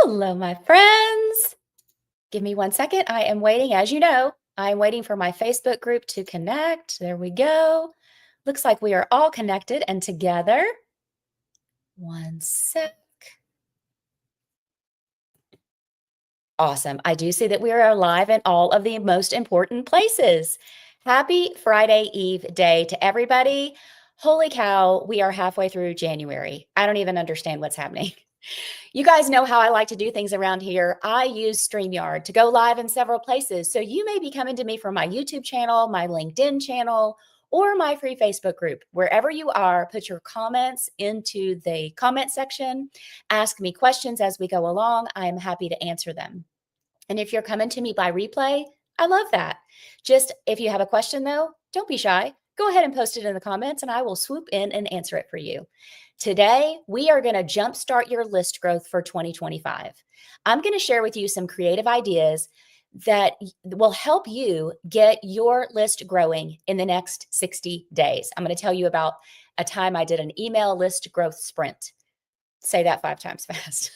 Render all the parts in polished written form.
Hello, my friends. Give me 1 second. I am waiting. As you know, I am waiting for my Facebook group to connect. There we go. Looks like we are all connected and together. 1 sec. Awesome. I do see that we are live in all of the most important places. Happy Friday Eve day to everybody. Holy cow, we are halfway through January. I don't even understand what's happening. You guys know how I like to do things around here. I use StreamYard to go live in several places. So you may be coming to me from my YouTube channel, my LinkedIn channel, or my free Facebook group. Wherever you are, put your comments into the comment section. Ask me questions as we go along. I'm happy to answer them. And if you're coming to me by replay, I love that. Just if you have a question though, don't be shy. Go ahead and post it in the comments and I will swoop in and answer it for you. Today, we are going to jumpstart your list growth for 2025. I'm going to share with you some creative ideas that will help you get your list growing in the next 60 days. I'm going to tell you about a time I did an email list growth sprint. Say that 5 times fast.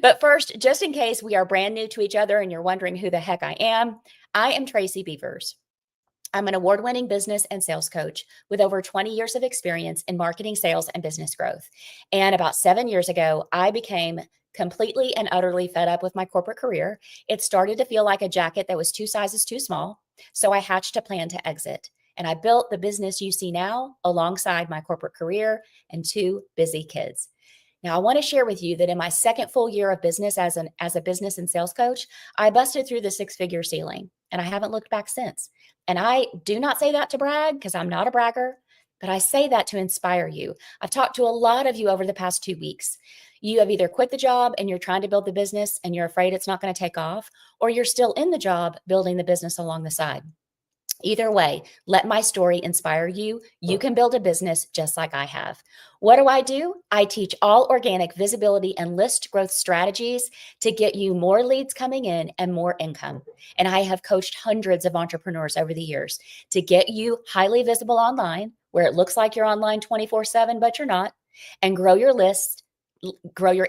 But first, just in case we are brand new to each other and you're wondering who the heck I am Tracy Beavers. I'm an award-winning business and sales coach with over 20 years of experience in marketing, sales, and business growth. And about 7 years ago, I became completely and utterly fed up with my corporate career. It started to feel like a jacket that was 2 sizes too small. So I hatched a plan to exit. And I built the business you see now alongside my corporate career and 2 busy kids. Now, I want to share with you that in my second full year of business as a business and sales coach, I busted through the 6-figure ceiling and I haven't looked back since. And I do not say that to brag because I'm not a bragger, but I say that to inspire you. I've talked to a lot of you over the past 2 weeks. You have either quit the job and you're trying to build the business and you're afraid it's not going to take off, or you're still in the job building the business along the side. Either way, let my story inspire you. You can build a business just like I have. What do? I teach all organic visibility and list growth strategies to get you more leads coming in and more income. And I have coached hundreds of entrepreneurs over the years to get you highly visible online, where it looks like you're online 24/7, but you're not, and grow your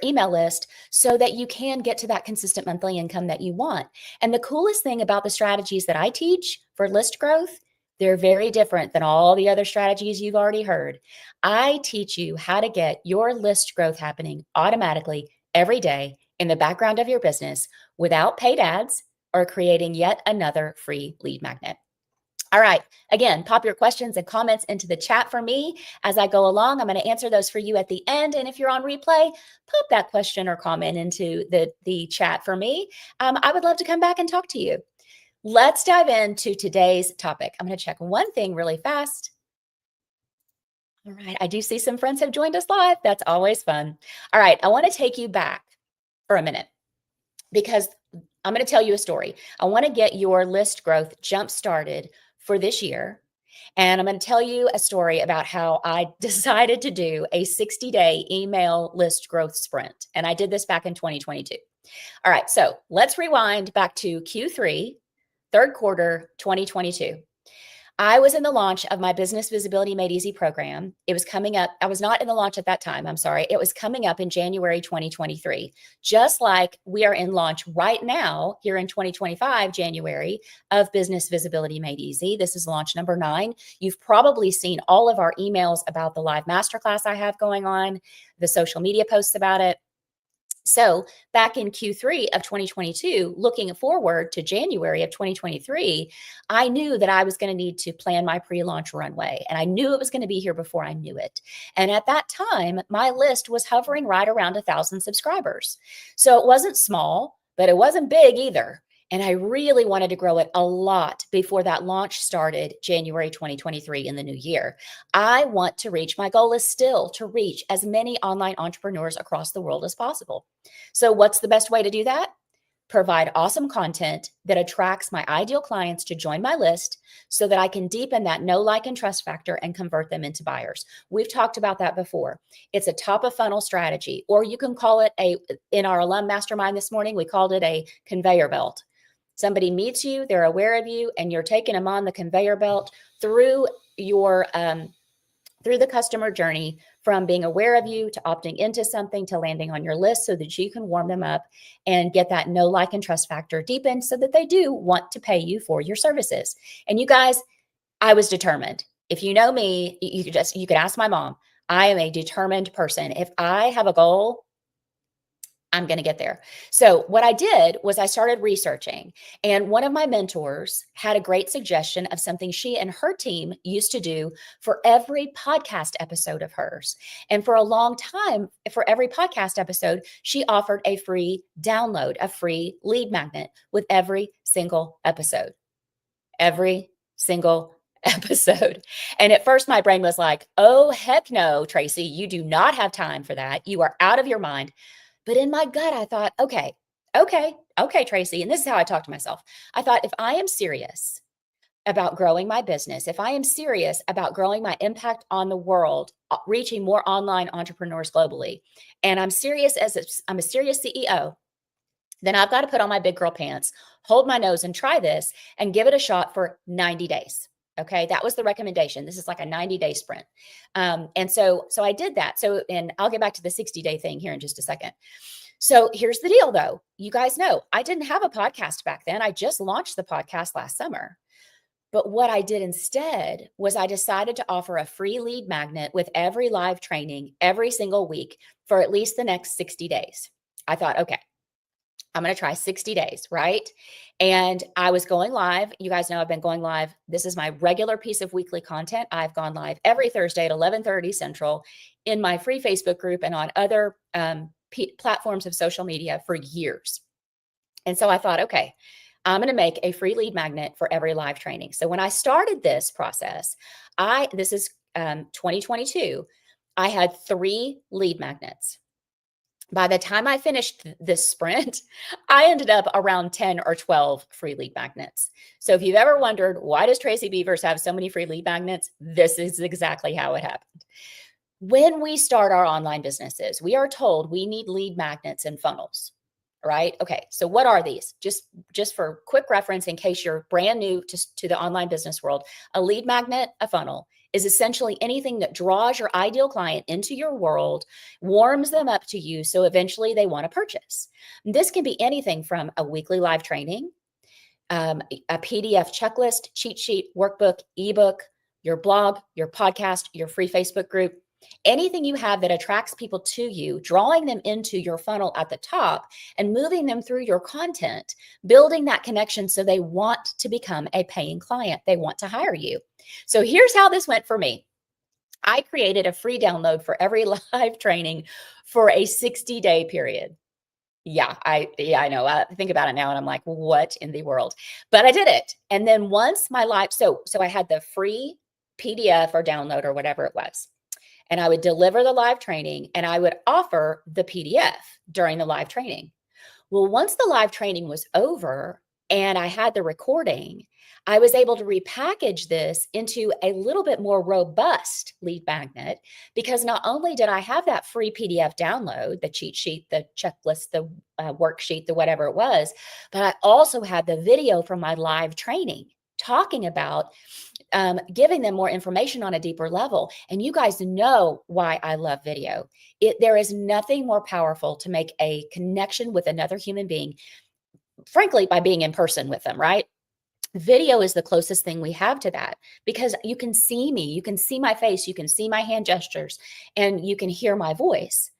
email list so that you can get to that consistent monthly income that you want. And the coolest thing about the strategies that I teach for list growth, they're very different than all the other strategies you've already heard. I teach you how to get your list growth happening automatically every day in the background of your business without paid ads or creating yet another free lead magnet. All right. Again, pop your questions and comments into the chat for me as I go along. I'm going to answer those for you at the end. And if you're on replay, pop that question or comment into the chat for me. I would love to come back and talk to you. Let's dive into today's topic. I'm going to check one thing really fast. All right. I do see some friends have joined us live. That's always fun. All right. I want to take you back for a minute because I'm going to tell you a story. I want to get your list growth jump started for this year. And I'm going to tell you a story about how I decided to do a 60-day email list growth sprint. And I did this back in 2022. All right, so let's rewind back to Q3, third quarter 2022. I was in the launch of my Business Visibility Made Easy program. It was coming up. I was not in the launch at that time. I'm sorry. It was coming up in January 2023, just like we are in launch right now here in 2025, January, of Business Visibility Made Easy. This is launch number 9. You've probably seen all of our emails about the live masterclass I have going on, the social media posts about it. So back in Q3 of 2022, looking forward to January of 2023, I knew that I was going to need to plan my pre-launch runway. And I knew it was going to be here before I knew it. And at that time, my list was hovering right around 1,000 subscribers. So it wasn't small, but it wasn't big either. And I really wanted to grow it a lot before that launch started January 2023 in the new year. I want to reach, my goal is still to reach as many online entrepreneurs across the world as possible. So what's the best way to do that? Provide awesome content that attracts my ideal clients to join my list so that I can deepen that know, like, and trust factor and convert them into buyers. We've talked about that before. It's a top of funnel strategy, or you can call it in our alum mastermind this morning, we called it a conveyor belt. Somebody meets you, they're aware of you, and you're taking them on the conveyor belt through your through the customer journey, from being aware of you to opting into something to landing on your list so that you can warm them up and get that know, like, and trust factor deepened so that they do want to pay you for your services. And you guys, I was determined. If you know me, you could ask my mom. I am a determined person. If I have a goal, I'm going to get there. So what I did was I started researching, and one of my mentors had a great suggestion of something she and her team used to do for every podcast episode of hers. And for a long time, for every podcast episode, she offered a free download, a free lead magnet with every single episode. Every single episode. And at first my brain was like, "Oh, heck no, Tracy, you do not have time for that. You are out of your mind." But in my gut, I thought, okay, Tracy. And this is how I talk to myself. I thought, if I am serious about growing my business, if I am serious about growing my impact on the world, reaching more online entrepreneurs globally, and I'm a serious CEO, then I've got to put on my big girl pants, hold my nose and try this and give it a shot for 90 days. Okay. That was the recommendation. This is like a 90-day sprint. And so I did that. So, and I'll get back to the 60-day thing here in just a second. So here's the deal though. You guys know I didn't have a podcast back then. I just launched the podcast last summer. But what I did instead was I decided to offer a free lead magnet with every live training every single week for at least the next 60 days. I thought, okay, I'm going to try 60 days, right? And I was going live. You guys know I've been going live. This is my regular piece of weekly content. I've gone live every Thursday at 11:30 Central in my free Facebook group and on other platforms of social media for years. And so I thought, okay, I'm going to make a free lead magnet for every live training. So when I started this process, this is 2022, I had 3 lead magnets. By the time I finished this sprint, I ended up around 10 or 12 free lead magnets. So if you've ever wondered, why does Tracy Beavers have so many free lead magnets? This is exactly how it happened. When we start our online businesses, we are told we need lead magnets and funnels, right? Okay, so what are these? Just for quick reference, in case you're brand new to the online business world, a lead magnet, a funnel, is essentially anything that draws your ideal client into your world, warms them up to you, so eventually they want to purchase. This can be anything from a weekly live training, a PDF checklist, cheat sheet, workbook, ebook, your blog, your podcast, your free Facebook group, anything you have that attracts people to you, drawing them into your funnel at the top and moving them through your content, building that connection so they want to become a paying client. They want to hire you. So here's how this went for me. I created a free download for every live training for a 60-day period. Yeah, I know. I think about it now and I'm like, what in the world? But I did it. And then once my live, so I had the free PDF or download or whatever it was. And I would deliver the live training and I would offer the PDF during the live training. Well, once the live training was over and I had the recording, I was able to repackage this into a little bit more robust lead magnet, because not only did I have that free PDF download, the cheat sheet, the checklist, the worksheet, the whatever it was, but I also had the video from my live training talking about giving them more information on a deeper level. And you guys know why I love video. There is nothing more powerful to make a connection with another human being, frankly, by being in person with them, right? Video is the closest thing we have to that, because you can see me, you can see my face, you can see my hand gestures, and you can hear my voice.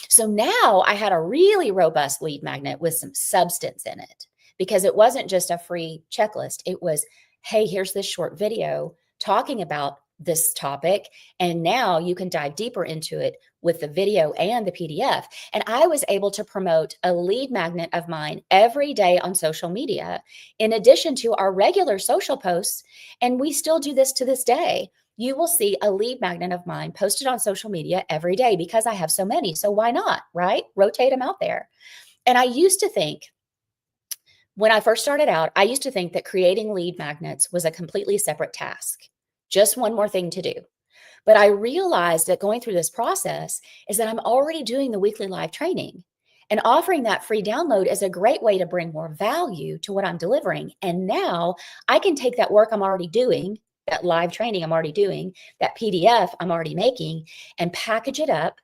So now I had a really robust lead magnet with some substance in it, because it wasn't just a free checklist. It was, hey, here's this short video talking about this topic, and now you can dive deeper into it with the video and the PDF. And I was able to promote a lead magnet of mine every day on social media, in addition to our regular social posts. And we still do this to this day. You will see a lead magnet of mine posted on social media every day, because I have so many. So why not, right? Rotate them out there. And I used to think, when I first started out, I used to think that creating lead magnets was a completely separate task, just one more thing to do. But I realized that going through this process is that I'm already doing the weekly live training, and offering that free download is a great way to bring more value to what I'm delivering. And now I can take that work I'm already doing that live training I'm already doing, that PDF I'm already making, and package it up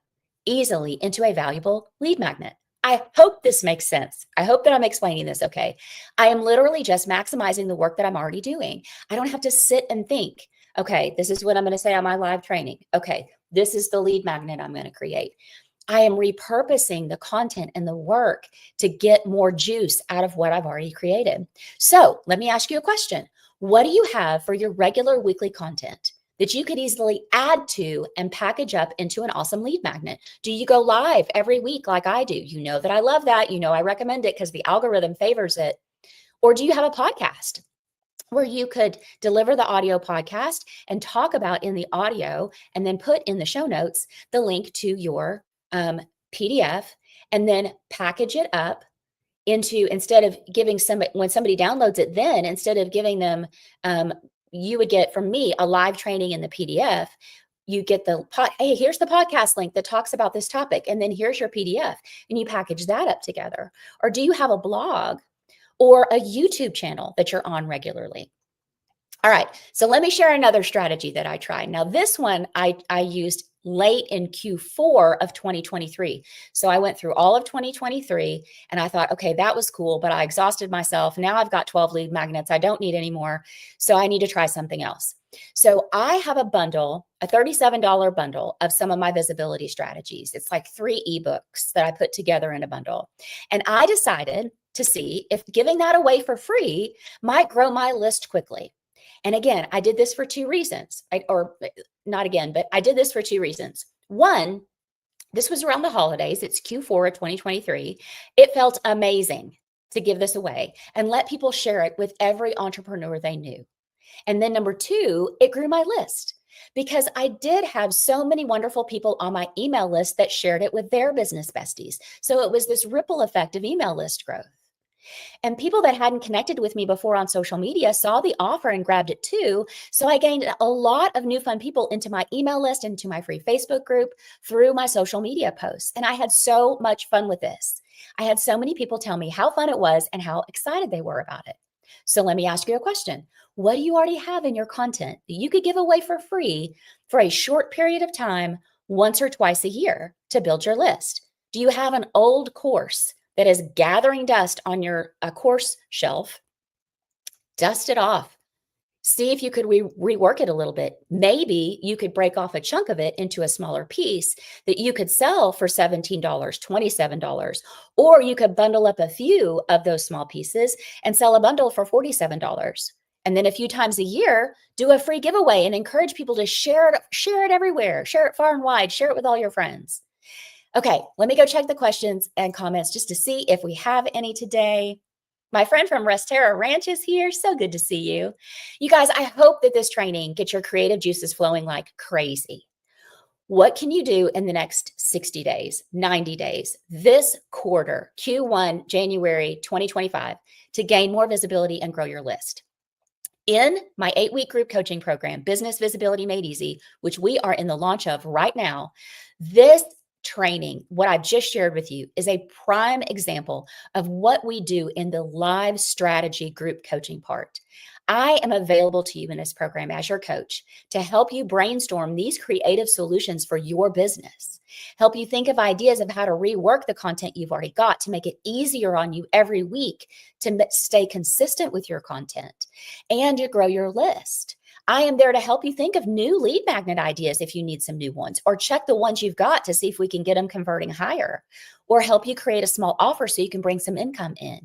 easily into a valuable lead magnet. I hope this makes sense. I hope that I'm explaining this okay. I am literally just maximizing the work that I'm already doing. I don't have to sit and think, okay, this is what I'm going to say on my live training. Okay, this is the lead magnet I'm going to create. I am repurposing the content and the work to get more juice out of what I've already created. So let me ask you a question. What do you have for your regular weekly content that you could easily add to and package up into an awesome lead magnet? Do you go live every week like I do? You know that I love that. You know I recommend it because the algorithm favors it. Or do you have a podcast where you could deliver the audio podcast and talk about in the audio and then put in the show notes the link to your PDF and then package it up into, instead of giving somebody, when somebody downloads it, then instead of giving them, you would get from me a live training in the PDF. You get hey, here's the podcast link that talks about this topic. And then here's your PDF, and you package that up together. Or do you have a blog or a YouTube channel that you're on regularly? All right, so let me share another strategy that I tried. Now, this one I used late in Q4 of 2023. So I went through all of 2023 and I thought, okay, that was cool, but I exhausted myself. Now I've got 12 lead magnets. I don't need any more. So I need to try something else. So I have a bundle, a $37 bundle of some of my visibility strategies. It's like 3 ebooks that I put together in a bundle. And I decided to see if giving that away for free might grow my list quickly. And again, I did this for 2 reasons, or not again, but I did this for 2 reasons. One, this was around the holidays. It's Q4 of 2023. It felt amazing to give this away and let people share it with every entrepreneur they knew. And then number 2, it grew my list because I did have so many wonderful people on my email list that shared it with their business besties. So it was this ripple effect of email list growth. And people that hadn't connected with me before on social media saw the offer and grabbed it too. So I gained a lot of new fun people into my email list, into my free Facebook group through my social media posts. And I had so much fun with this. I had so many people tell me how fun it was and how excited they were about it. So let me ask you a question. What do you already have in your content that you could give away for free for a short period of time, once or twice a year, to build your list? Do you have an old course that is gathering dust on your course shelf? Dust it off. See if you could rework it a little bit. Maybe you could break off a chunk of it into a smaller piece that you could sell for $17, $27, or you could bundle up a few of those small pieces and sell a bundle for $47. And then a few times a year, do a free giveaway and encourage people to share it everywhere, share it far and wide, share it with all your friends. Okay, let me go check the questions and comments just to see if we have any today. My friend from Restera Ranch is here. So good to see you. You guys, I hope that this training gets your creative juices flowing like crazy. What can you do in the next 60 days, 90 days, this quarter, Q1, January 2025, to gain more visibility and grow your list? In my 8-week group coaching program, Business Visibility Made Easy, which we are in the launch of right now, this training, what I've just shared with you, is a prime example of what we do in the live strategy group coaching part. I am available to you in this program as your coach to help you brainstorm these creative solutions for your business, help you think of ideas of how to rework the content you've already got to make it easier on you every week to stay consistent with your content and to grow your list. I am there to help you think of new lead magnet ideas if you need some new ones, or check the ones you've got to see if we can get them converting higher, or help you create a small offer so you can bring some income in.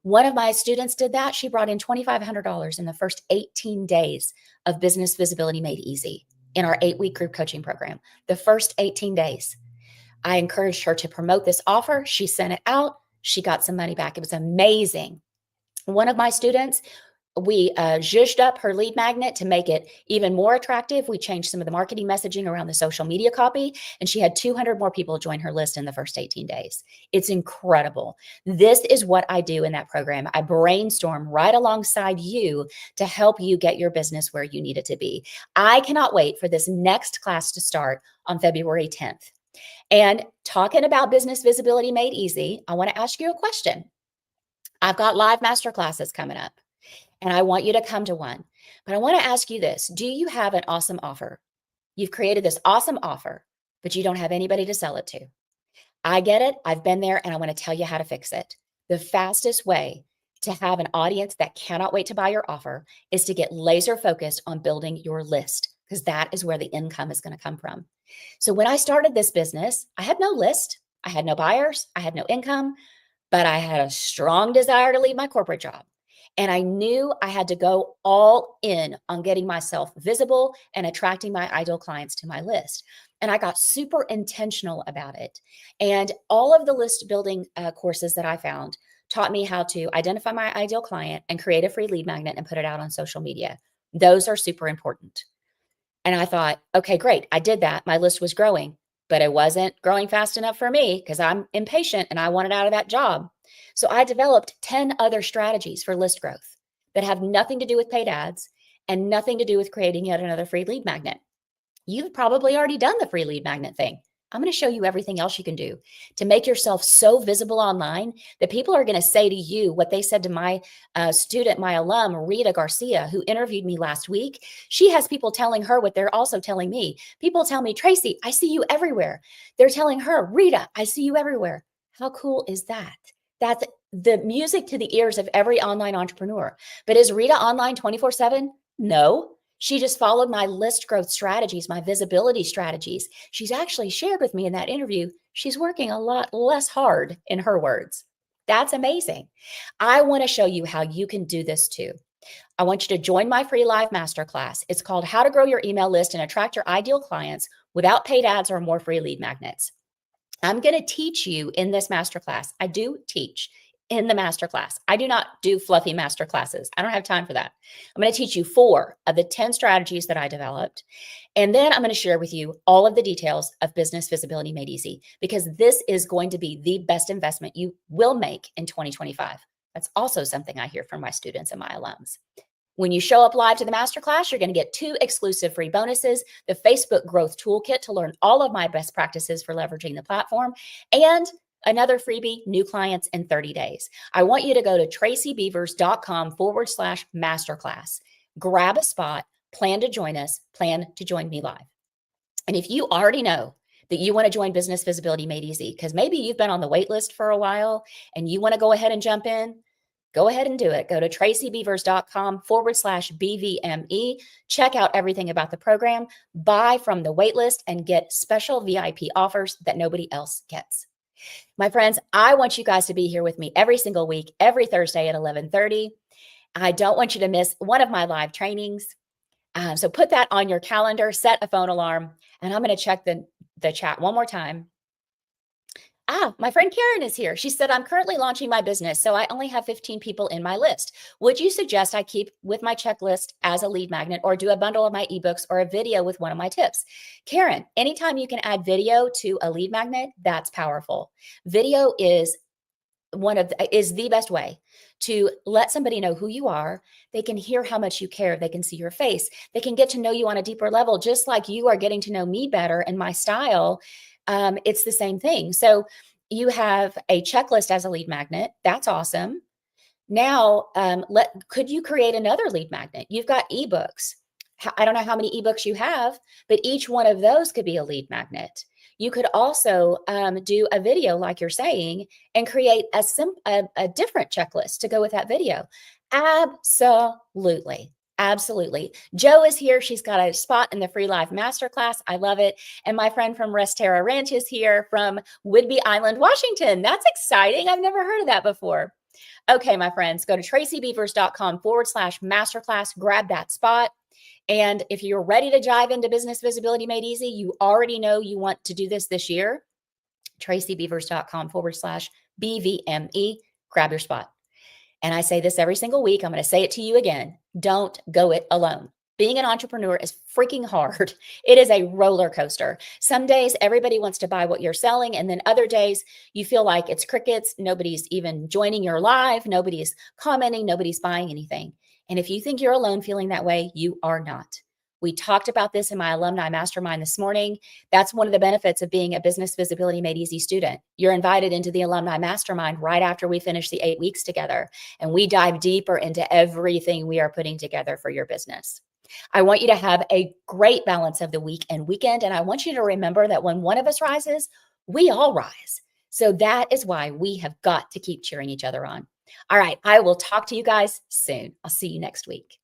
One of my students did that. She brought in $2,500 in the first 18 days of Business Visibility Made Easy in our 8-week group coaching program. The first 18 days. I encouraged her to promote this offer. She sent it out. She got some money back. It was amazing. One of my students, we zhuzhed up her lead magnet to make it even more attractive. We changed some of the marketing messaging around the social media copy, and she had 200 more people join her list in the first 18 days. It's incredible. This is what I do in that program. I brainstorm right alongside you to help you get your business where you need it to be. I cannot wait for this next class to start on February 10th. And talking about Business Visibility Made Easy, I want to ask you a question. I've got live masterclasses coming up, and I want you to come to one. But I want to ask you this. Do you have an awesome offer? You've created this awesome offer, but you don't have anybody to sell it to. I get it. I've been there and I want to tell you how to fix it. The fastest way to have an audience that cannot wait to buy your offer is to get laser focused on building your list, because that is where the income is going to come from. So when I started this business, I had no list, I had no buyers, I had no income, but I had a strong desire to leave my corporate job. And I knew I had to go all in on getting myself visible and attracting my ideal clients to my list. And I got super intentional about it. And all of the list building courses that I found taught me how to identify my ideal client and create a free lead magnet and put it out on social media. Those are super important. And I thought, okay, great. I did that. My list was growing, but it wasn't growing fast enough for me because I'm impatient and I wanted out of that job. So I developed 10 other strategies for list growth that have nothing to do with paid ads and nothing to do with creating yet another free lead magnet. You've probably already done the free lead magnet thing. I'm going to show you everything else you can do to make yourself so visible online that people are going to say to you what they said to my student, my alum, Rita Garcia, who interviewed me last week. She has people telling her what they're also telling me. People tell me, Tracy, I see you everywhere. They're telling her, Rita, I see you everywhere. How cool is that? That's the music to the ears of every online entrepreneur. But is Rita online 24/7? No. She just followed my list growth strategies, my visibility strategies. She's actually shared with me in that interview, she's working a lot less hard, in her words. That's amazing. I want to show you how you can do this too. I want you to join my free live masterclass. It's called How to Grow Your Email List and Attract Your Ideal Clients Without Paid Ads or More Free Lead Magnets. I'm going to teach you in this masterclass. I do teach in the masterclass. I do not do fluffy masterclasses. I don't have time for that. I'm going to teach you 4 of the 10 strategies that I developed. And then I'm going to share with you all of the details of Business Visibility Made Easy, because this is going to be the best investment you will make in 2025. That's also something I hear from my students and my alums. When you show up live to the masterclass, you're going to get 2 exclusive free bonuses, the Facebook Growth Toolkit to learn all of my best practices for leveraging the platform, and another freebie, new clients in 30 days. I want you to go to tracybeavers.com/masterclass. Grab a spot, plan to join us, plan to join me live. And if you already know that you want to join Business Visibility Made Easy, because maybe you've been on the wait list for a while and you want to go ahead and jump in, go ahead and do it. Go to tracybeavers.com/BVME. Check out everything about the program, buy from the waitlist, and get special VIP offers that nobody else gets. My friends, I want you guys to be here with me every single week, every Thursday at 11:30. I don't want you to miss one of my live trainings. So put that on your calendar, set a phone alarm, and I'm going to check the chat one more time. My friend Karen is here. She said, I'm currently launching my business, so I only have 15 people in my list. Would you suggest I keep with my checklist as a lead magnet, or do a bundle of my ebooks or a video with one of my tips? Karen, anytime you can add video to a lead magnet, that's powerful. Video is the best way to let somebody know who you are. They can hear how much you care. They can see your face. They can get to know you on a deeper level, just like you are getting to know me better and my style. It's the same thing. So you have a checklist as a lead magnet. That's awesome. Now, could you create another lead magnet? You've got ebooks. I don't know how many ebooks you have, but each one of those could be a lead magnet. You could also do a video, like you're saying, and create a different checklist to go with that video. Absolutely. Absolutely. Jo is here. She's got a spot in the free live masterclass. I love it. And my friend from Restera Ranch is here from Whidbey Island, Washington. That's exciting. I've never heard of that before. Okay, my friends, go to tracybeavers.com/masterclass, grab that spot. And if you're ready to dive into Business Visibility Made Easy, you already know you want to do this year, tracybeavers.com/BVME, grab your spot. And I say this every single week. I'm going to say it to you again. Don't go it alone. Being an entrepreneur is freaking hard. It is a roller coaster. Some days everybody wants to buy what you're selling, and then other days you feel like it's crickets. Nobody's even joining your live. Nobody's commenting. Nobody's buying anything. And if you think you're alone feeling that way, you are not. We talked about this in my alumni mastermind this morning. That's one of the benefits of being a Business Visibility Made Easy student. You're invited into the alumni mastermind right after we finish the 8 weeks together, and we dive deeper into everything we are putting together for your business. I want you to have a great balance of the week and weekend. And I want you to remember that when one of us rises, we all rise. So that is why we have got to keep cheering each other on. All right. I will talk to you guys soon. I'll see you next week.